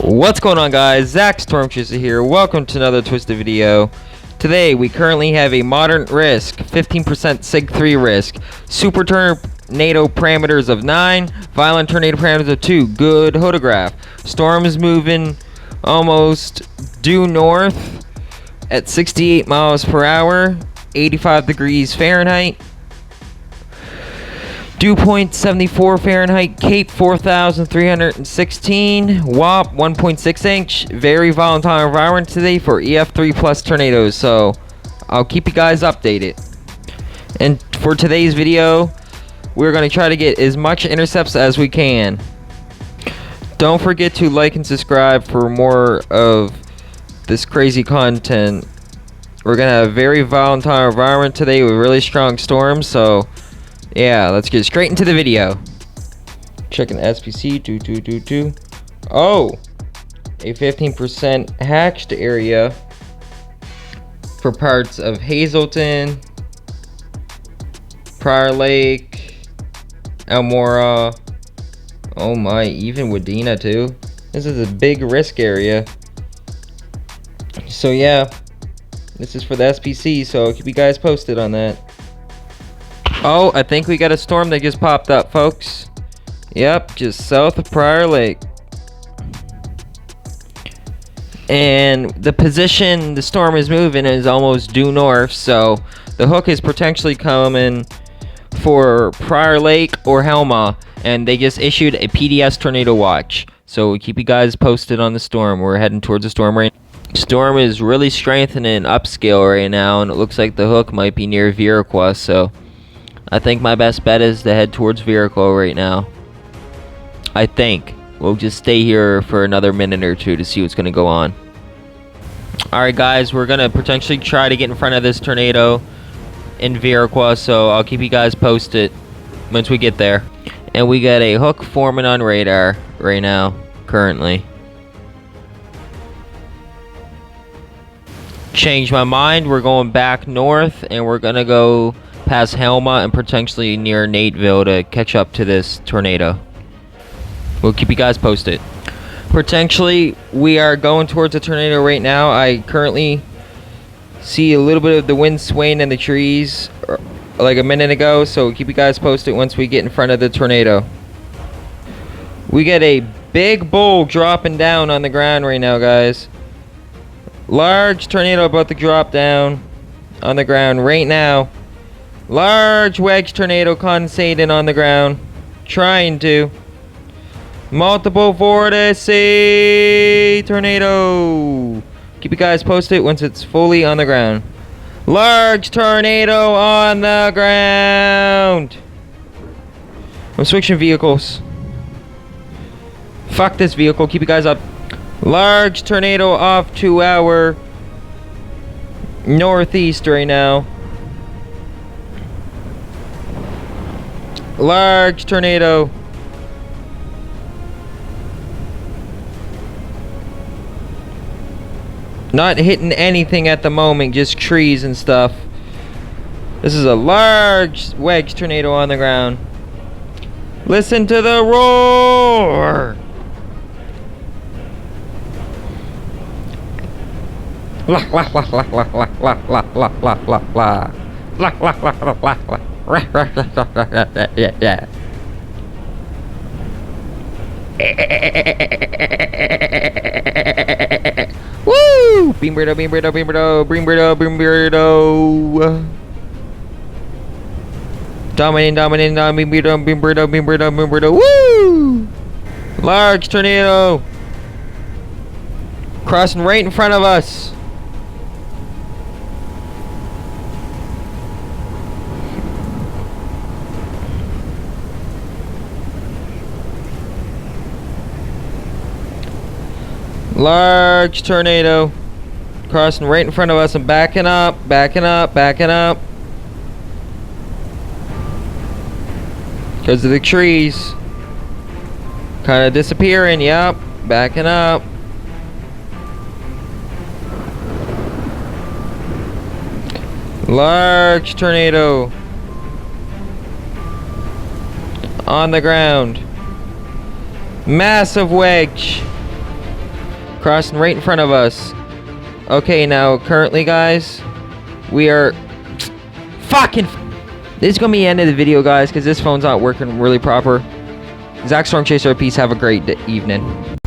What's going on, guys? Zach Stormchaser here. Welcome to another Twisted video. Today we currently have a moderate risk, 15% sig 3 risk, super tornado parameters of 9, violent tornado parameters of 2, good photograph. Storm is moving almost due north at 68 miles per hour, 85 degrees Fahrenheit. Dew point 74 Fahrenheit, Cape 4,316, WAP 1.6 inch. Very volatile environment today for EF3 plus tornadoes, so I'll keep you guys updated. And for today's video, we're going to try to get as much intercepts as we can. Don't forget to like and subscribe for more of this crazy content. We're going to have a very volatile environment today with really strong storms, so yeah, let's get straight into the video. Checking the SPC. Oh, a 15% hatched area for parts of Hazelton, Prior Lake, Elmora. Oh my, even Wadena too. This is a big risk area. So yeah, this is for the SPC, so I'll keep you guys posted on that. Oh, I think we got a storm that just popped up, folks. Yep, just south of Prior Lake. And the position the storm is moving is almost due north, so the hook is potentially coming for Prior Lake or Helma, and they just issued a PDS tornado watch. So we keep you guys posted on the storm. We're heading towards the storm right now. Storm is really strengthening upscale right now, and it looks like the hook might be near Viroqua, so I think my best bet is to head towards Viroqua right now. I think. We'll just stay here for another minute or two to see what's going to go on. Alright guys, we're going to potentially try to get in front of this tornado in Viroqua, so I'll keep you guys posted once we get there. And we got a hook forming on radar right now, currently. Changed my mind, we're going back north and we're going to go past Helma and potentially near Nateville to catch up to this tornado. We'll keep you guys posted. Potentially, we are going towards a tornado right now. I currently see a little bit of the wind swaying in the trees like a minute ago, so we'll keep you guys posted once we get in front of the tornado. We get a big bowl dropping down on the ground right now, guys. Large tornado about to drop down on the ground right now. Large wedge tornado condensating on the ground. Trying to. Multiple vortex tornado. Keep you guys posted once it's fully on the ground. Large tornado on the ground. I'm switching vehicles. Fuck this vehicle. Keep you guys up. Large tornado off to our northeast right now. Large tornado. Not hitting anything at the moment, just trees and stuff. This is a large wedge tornado on the ground. Listen to the roar. Yeah. Woo! Beam birdo. Dominating, beam birdo. Woo! Large tornado. Crossing right in front of us. Large tornado crossing right in front of us and backing up because of the trees kind of disappearing. Yep, backing up. Large tornado on the ground. Massive wedge. Crossing right in front of us. Okay, now currently, guys, we are fucking. This is gonna be the end of the video, guys, because this phone's not working really proper. Zach Storm Chaser, peace. Have a great evening.